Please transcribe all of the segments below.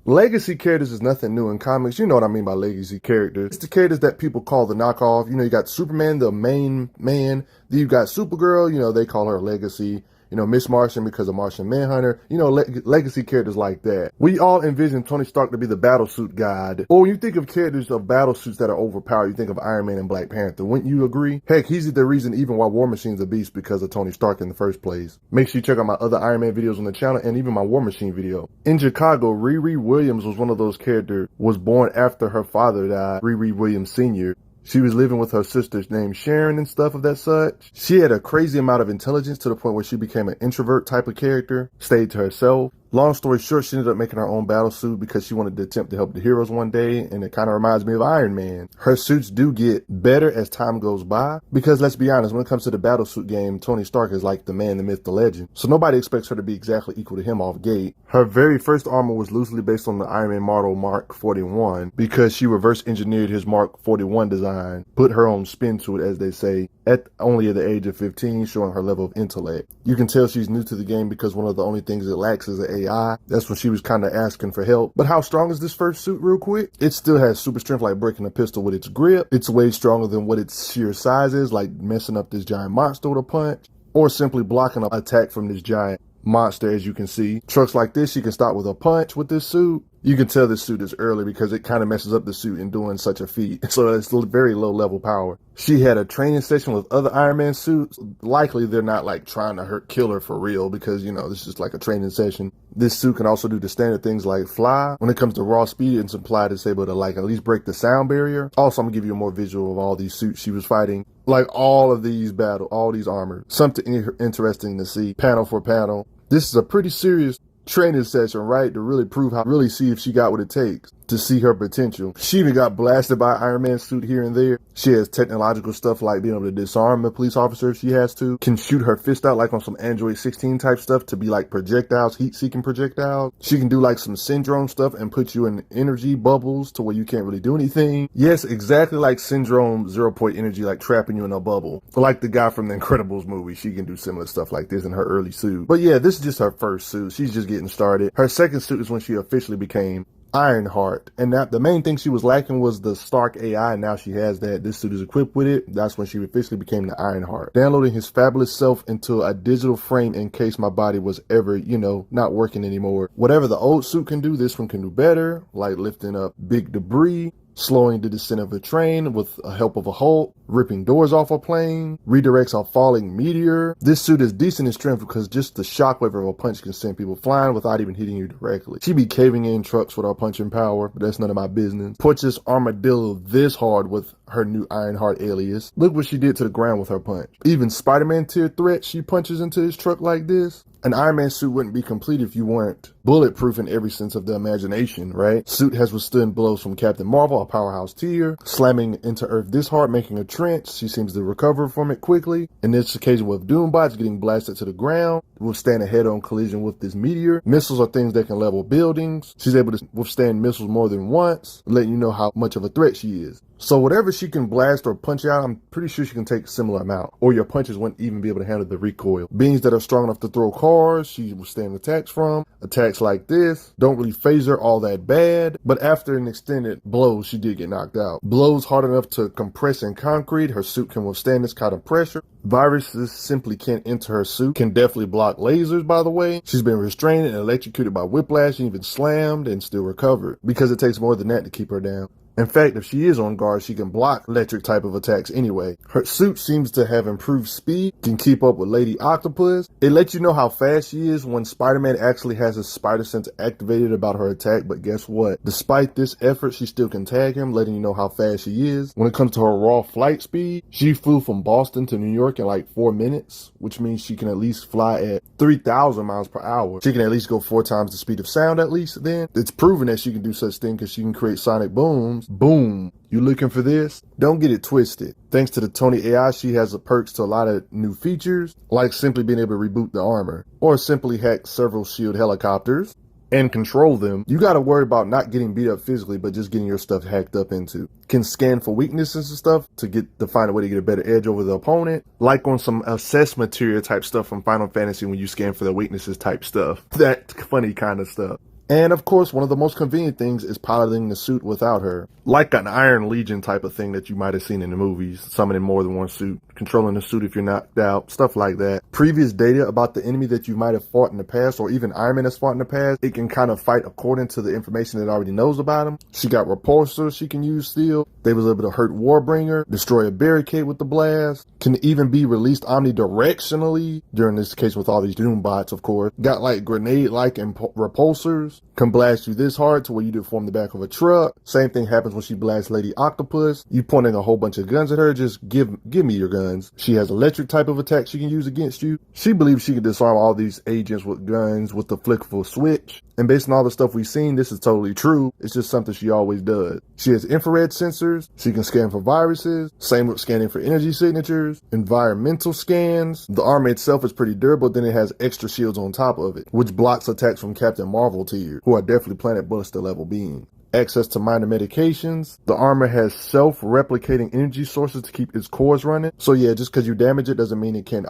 Legacy characters is nothing new in comics. You know what I mean by legacy characters. It's the characters that people call the knockoff. You know, you got Superman, the main man. Then you got Supergirl, you know, they call her legacy. You know, Miss Martian because of Martian Manhunter. You know, legacy characters like that. We all envision Tony Stark to be the battlesuit god. Or when you think of characters of battlesuits that are overpowered, you think of Iron Man and Black Panther. Wouldn't you agree? Heck, he's the reason even why War Machine's a beast because of Tony Stark in the first place. Make sure you check out my other Iron Man videos on the channel and even my War Machine video. In Chicago, Riri Williams was one of those characters, was born after her father died, Riri Williams Sr. She was living with her sisters named Sharon and stuff of that such. She had a crazy amount of intelligence to the point where she became an introvert type of character, stayed to herself. Long story short, she ended up making her own battle suit because she wanted to attempt to help the heroes one day, and it kind of reminds me of Iron Man. Her suits do get better as time goes by because, let's be honest, when it comes to the battle suit game, Tony Stark is like the man, the myth, the legend. So nobody expects her to be exactly equal to him off gate. Her very first armor was loosely based on the Iron Man model Mark 41 because she reverse engineered his Mark 41 design, put her own spin to it, as they say, at only at the age of 15, showing her level of intellect. You can tell she's new to the game because one of the only things it lacks is an AI. That's when she was kind of asking for help. But how strong is this first suit real quick? It still has super strength like breaking a pistol with its grip. It's way stronger than what its sheer size is, like messing up this giant monster with a punch, or simply blocking an attack from this giant monster, as you can see. Trucks like this, you can stop with a punch with this suit. You can tell this suit is early because it kind of messes up the suit in doing such a feat. So it's very low level power. She had a training session with other Iron Man suits. Likely they're not like trying to kill her for real because, you know, this is like a training session. This suit can also do the standard things like fly. When it comes to raw speed, it's implied it's able to like at least break the sound barrier. Also, I'm gonna give you a more visual of all these suits she was fighting. Like all of these all these armors. Something interesting to see panel for panel. This is a pretty serious training session, right? To really see if she got what it takes to see her potential. She even got blasted by Iron Man's suit here and there. She has technological stuff like being able to disarm a police officer if she has to, can shoot her fist out like on some Android 16 type stuff to be like projectiles, heat-seeking projectiles. She can do like some syndrome stuff and put you in energy bubbles to where you can't really do anything. Yes, exactly like Syndrome 0-point energy, like trapping you in a bubble. Like the guy from the Incredibles movie, she can do similar stuff like this in her early suit. But yeah, this is just her first suit. She's just getting started. Her second suit is when she officially became Ironheart, and that the main thing she was lacking was the Stark AI, and now she has that. This suit is equipped with it. That's when she officially became the Ironheart. Downloading his fabulous self into a digital frame in case my body was ever, you know, not working anymore. Whatever the old suit can do, this one can do better, like lifting up big debris, slowing the descent of a train with the help of a Hulk, ripping doors off a plane, redirects a falling meteor. This suit is decent in strength because just the shockwave of a punch can send people flying without even hitting you directly. She be caving in trucks with her punching power, but that's none of my business. Punches Armadillo this hard with her new Ironheart alias. Look what she did to the ground with her punch. Even Spider-Man tier threat, she punches into his truck like this. An Iron Man suit wouldn't be complete if you weren't bulletproof in every sense of the imagination, right? Suit has withstood blows from Captain Marvel, a powerhouse tier, slamming into Earth this hard, making a trench. She seems to recover from it quickly. In this occasion with Doombots getting blasted to the ground, withstand a head-on collision with this meteor. Missiles are things that can level buildings. She's able to withstand missiles more than once, letting you know how much of a threat she is. So whatever she can blast or punch out, I'm pretty sure she can take a similar amount, or your punches wouldn't even be able to handle the recoil. Beings that are strong enough to throw cars, she will stand attacks from. Attacks like this don't really phase her all that bad, but after an extended blow, she did get knocked out. Blows hard enough to compress in concrete, her suit can withstand this kind of pressure. Viruses simply can't enter her suit. Can definitely block lasers, by the way. She's been restrained and electrocuted by whiplash, and even slammed and still recovered, because it takes more than that to keep her down. In fact, if she is on guard, she can block electric type of attacks anyway. Her suit seems to have improved speed, can keep up with Lady Octopus. It lets you know how fast she is when Spider-Man actually has his spider sense activated about her attack, but guess what? Despite this effort, she still can tag him, letting you know how fast she is. When it comes to her raw flight speed, she flew from Boston to New York in like 4 minutes, which means she can at least fly at 3,000 miles per hour. She can at least go 4 times the speed of sound at least then. It's proven that she can do such thing because she can create sonic booms. Boom. You looking for this? Don't get it twisted. Thanks to the Tony AI, she has the perks to a lot of new features, like simply being able to reboot the armor, or simply hack several SHIELD helicopters and control them. You gotta worry about not getting beat up physically, but just getting your stuff hacked up into. Can scan for weaknesses and stuff to find a way to get a better edge over the opponent, like on some assess material type stuff from Final Fantasy when you scan for the weaknesses type stuff. That funny kind of stuff. And of course, one of the most convenient things is piloting the suit without her. Like an Iron Legion type of thing that you might have seen in the movies, summoning more than one suit, controlling the suit if you're knocked out, stuff like that. Previous data about the enemy that you might have fought in the past, or even Iron Man has fought in the past, it can kind of fight according to the information it already knows about him. She got repulsors she can use still. They was able to hurt Warbringer, destroy a barricade with the blast, can even be released omnidirectionally, during this case with all these Doom bots, of course. Got like grenade-like repulsors, can blast you this hard to where you deform the back of a truck. Same thing happens when she blasts Lady Octopus. You pointing a whole bunch of guns at her, just give me your guns. She has electric type of attack she can use against you. She believes she can disarm all these agents with guns with the flick of a switch. And based on all the stuff we've seen, this is totally true. It's just something she always does. She has infrared sensors. She can scan for viruses. Same with scanning for energy signatures, environmental scans. The armor itself is pretty durable, then it has extra shields on top of it, which blocks attacks from Captain Marvel tier, who are definitely Planet Buster level beings. Access to minor medications. The armor has self-replicating energy sources to keep its cores running. So yeah, just because you damage it doesn't mean it can't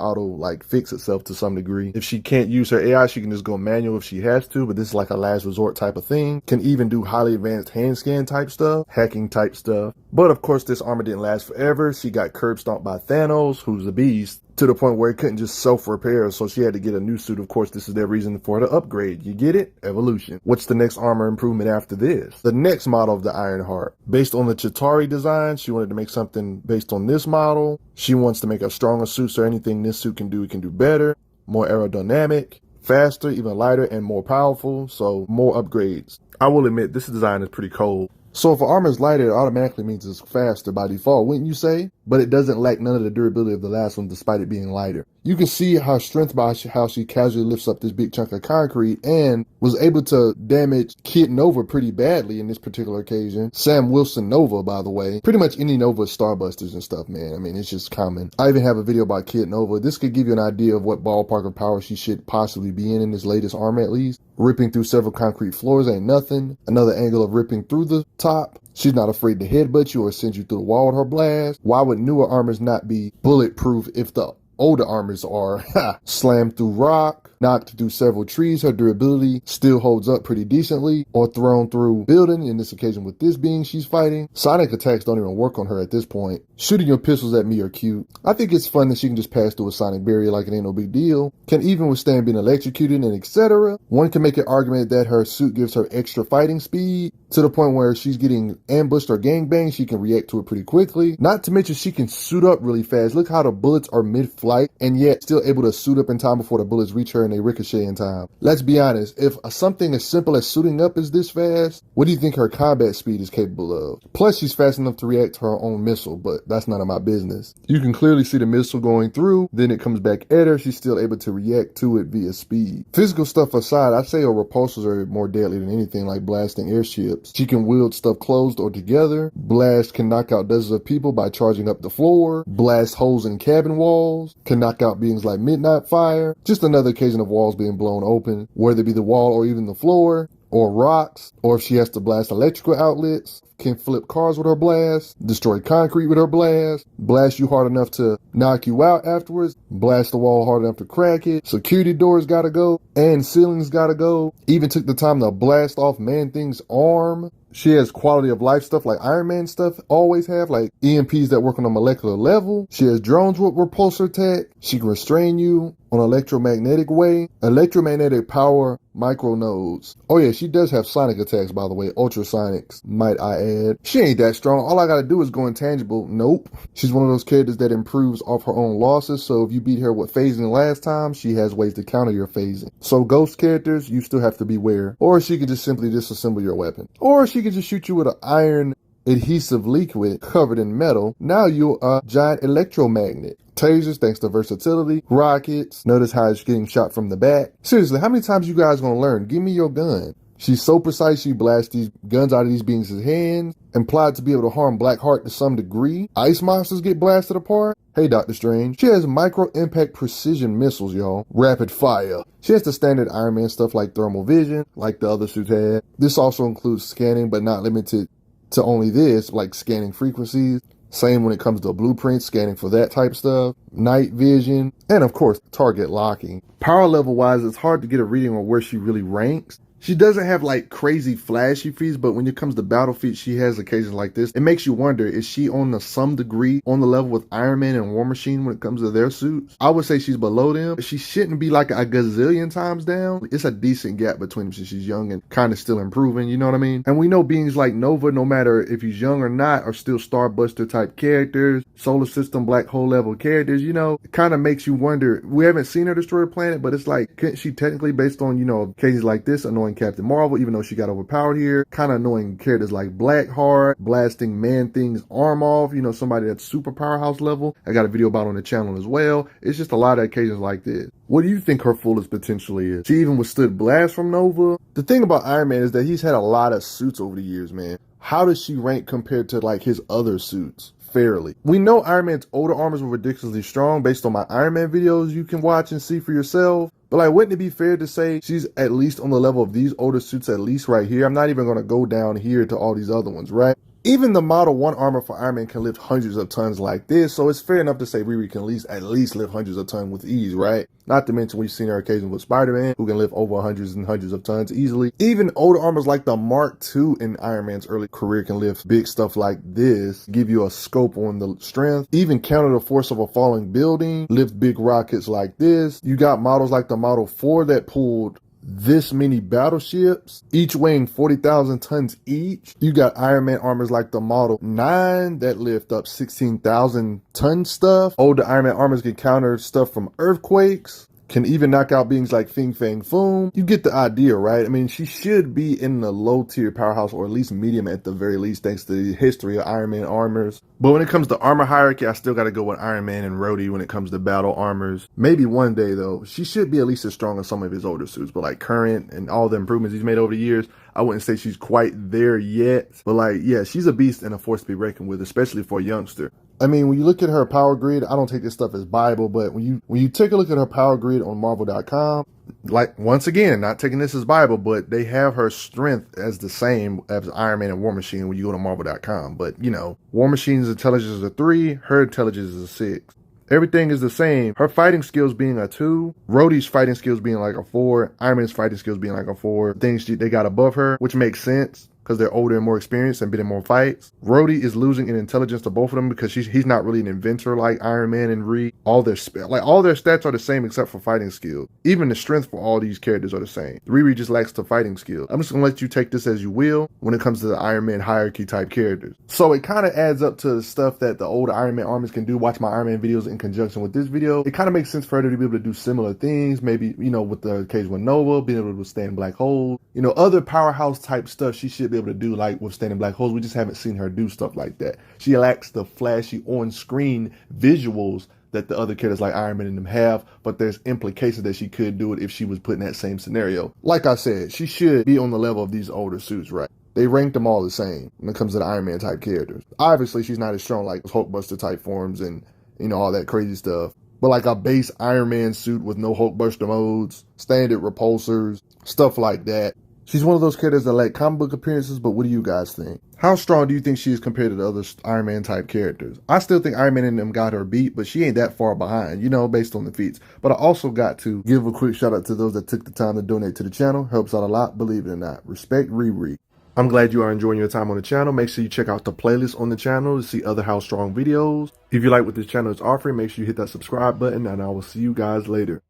fix itself to some degree. If she can't use her AI, she can just go manual if she has to, but this is like a last resort type of thing. Can even do highly advanced hand scan type stuff, hacking type stuff. But of course, this armor didn't last forever. She got curb stomped by Thanos, who's a beast, to the point where it couldn't just self-repair, so she had to get a new suit. Of course, this is their reason for the upgrade. You get it? Evolution. What's the next armor improvement after this? The next model of the Ironheart. Based on the Chitauri design, she wanted to make something based on this model. She wants to make a stronger suit, so anything this suit can do, it can do better, more aerodynamic, faster, even lighter, and more powerful, so more upgrades. I will admit, this design is pretty cold. So if an armor is lighter, it automatically means it's faster by default, wouldn't you say? But it doesn't lack none of the durability of the last one despite it being lighter. You can see her strength by how she casually lifts up this big chunk of concrete and was able to damage Kid Nova pretty badly in this particular occasion. Sam Wilson Nova, by the way. Pretty much any Nova is Starbusters and stuff, man. I mean, it's just common. I even have a video about Kid Nova. This could give you an idea of what ballpark of power she should possibly be in this latest armor at least. Ripping through several concrete floors ain't nothing. Another angle of ripping through the top. She's not afraid to headbutt you or send you through the wall with her blast. Why would newer armors not be bulletproof if the older armors are? Slammed through rock, knocked through several trees, her durability still holds up pretty decently, or thrown through building, in this occasion with this being she's fighting. Sonic attacks don't even work on her at this point. Shooting your pistols at me are cute. I think it's fun that she can just pass through a sonic barrier like it ain't no big deal, can even withstand being electrocuted and etc. One can make an argument that her suit gives her extra fighting speed, to the point where she's getting ambushed or gangbanged, she can react to it pretty quickly. Not to mention she can suit up really fast. Look how the bullets are mid-flight and yet still able to suit up in time before the bullets reach her and they ricochet in time. Let's be honest, if something as simple as suiting up is this fast, what do you think her combat speed is capable of? Plus she's fast enough to react to her own missile, but that's none of my business. You can clearly see the missile going through, then it comes back at her, she's still able to react to it via speed. Physical stuff aside, I'd say her repulsors are more deadly than anything like blasting airships. She can wield stuff closed or together. Blast can knock out dozens of people by charging up the floor. Blast holes in cabin walls. Can knock out beings like Midnight Fire. Just another occasion of walls being blown open, whether it be the wall or even the floor, or rocks, or if she has to blast electrical outlets. Can flip cars with her blast, destroy concrete with her blast you hard enough to knock you out afterwards, blast the wall hard enough to crack it, security doors gotta go, and ceilings gotta go. Even took the time to blast off Man-Thing's arm. She has quality of life stuff like Iron Man stuff always have, like EMPs that work on a molecular level. She has drones with repulsor tech. She can restrain you on electromagnetic way. Electromagnetic power micronodes. Oh yeah, she does have sonic attacks, by the way, ultrasonics, might I add. She ain't that strong. All I gotta do is go intangible. Nope. She's one of those characters that improves off her own losses, so if you beat her with phasing last time, she has ways to counter your phasing. So ghost characters, you still have to beware. Or she can just simply disassemble your weapon. Or she can just shoot you with an iron adhesive liquid covered in metal. Now you're a giant electromagnet. Tasers, thanks to versatility. Rockets. Notice how it's getting shot from the back. Seriously, how many times you guys gonna learn? Give me your gun. She's so precise, she blasts these guns out of these beings' hands, implied to be able to harm Blackheart to some degree. Ice monsters get blasted apart. Hey, Doctor Strange. She has micro-impact precision missiles, y'all. Rapid fire. She has the standard Iron Man stuff like thermal vision, like the other suits had. This also includes scanning, but not limited to only this, like scanning frequencies. Same when it comes to blueprints, scanning for that type stuff, night vision, and of course, target locking. Power level wise, it's hard to get a reading on where she really ranks. She doesn't have like crazy flashy feats, but when it comes to battle feats, she has occasions like this. It makes you wonder, is she on some degree on the level with Iron Man and War Machine when it comes to their suits? I would say she's below them. She shouldn't be like a gazillion times down. It's a decent gap between them since she's young and kind of still improving, you know what I mean? And we know beings like Nova, no matter if he's young or not, are still Starbuster type characters, solar system black hole level characters, you know? It kind of makes you wonder. We haven't seen her destroy a planet, but it's like, couldn't she technically, based on, you know, cases like this, annoying Captain Marvel, even though she got overpowered here, kind of annoying characters like Blackheart, blasting Man-Thing's arm off, you know, somebody that's super powerhouse level. I got a video about on the channel as well. It's just a lot of occasions like this. What do you think her fullest potentially is? She even withstood blast from Nova. The thing about Iron Man is that he's had a lot of suits over the years, man. How does she rank compared to like his other suits? Fairly. We know Iron Man's older armors were ridiculously strong based on my Iron Man videos you can watch and see for yourself. But like, wouldn't it be fair to say she's at least on the level of these older suits, at least right here? I'm not even going to go down here to all these other ones, right? Even the Model 1 armor for Iron Man can lift hundreds of tons like this, so it's fair enough to say Riri can at least lift hundreds of tons with ease, right? Not to mention we've seen her occasions with Spider-Man, who can lift over hundreds and hundreds of tons easily. Even older armors like the Mark II in Iron Man's early career can lift big stuff like this, give you a scope on the strength, even counter the force of a falling building, lift big rockets like this. You got models like the Model 4 that pulled this many battleships, each weighing 40,000 tons each. You got Iron Man armors like the Model 9 that lift up 16,000 ton stuff. Older Iron Man armors can counter stuff from earthquakes, can even knock out beings like Fing Fang Foom. You get the idea, right? I mean, she should be in the low tier powerhouse, or at least medium at the very least, thanks to the history of Iron Man armors. But when it comes to armor hierarchy, I still got to go with Iron Man and Rhodey when it comes to battle armors. Maybe one day, though, she should be at least as strong as some of his older suits. But like current and all the improvements he's made over the years, I wouldn't say she's quite there yet. But like, yeah, she's a beast and a force to be reckoned with, especially for a youngster. I mean, when you look at her power grid, I don't take this stuff as Bible, but when you take a look at her power grid on Marvel.com, like, once again, not taking this as Bible, but they have her strength as the same as Iron Man and War Machine when you go to Marvel.com. But, you know, War Machine's intelligence is a 3, her intelligence is a 6. Everything is the same. Her fighting skills being a 2, Rhodey's fighting skills being like a 4, Iron Man's fighting skills being like a 4. Things they got above her, which makes sense, because they're older and more experienced and been in more fights. Rhodey is losing in intelligence to both of them because he's not really an inventor like Iron Man and Riri. All their stats are the same except for fighting skill. Even the strength for all these characters are the same. Riri just lacks the fighting skill. I'm just gonna let you take this as you will when it comes to the Iron Man hierarchy type characters. So it kind of adds up to the stuff that the older Iron Man armies can do. Watch my Iron Man videos in conjunction with this video. It kind of makes sense for her to be able to do similar things. Maybe, you know, with the case with Nova, being able to withstand black holes. You know, other powerhouse type stuff she should be able to do, like withstanding black holes. We just haven't seen her do stuff like that. She lacks the flashy on-screen visuals that the other characters like Iron Man and them have, but there's implications that she could do it if she was put in that same scenario. Like I said, she should be on the level of these older suits, right? They ranked them all the same when it comes to the Iron Man type characters. Obviously, she's not as strong like Hulkbuster type forms and, you know, all that crazy stuff. But like a base Iron Man suit with no Hulkbuster modes, standard repulsors, stuff like that. She's one of those characters that like comic book appearances, but what do you guys think? How strong do you think she is compared to the other Iron Man type characters? I still think Iron Man and them got her beat, but she ain't that far behind, you know, based on the feats. But I also got to give a quick shout out to those that took the time to donate to the channel. Helps out a lot, believe it or not. Respect, Riri. I'm glad you are enjoying your time on the channel. Make sure you check out the playlist on the channel to see other How Strong videos. If you like what this channel is offering, make sure you hit that subscribe button, and I will see you guys later.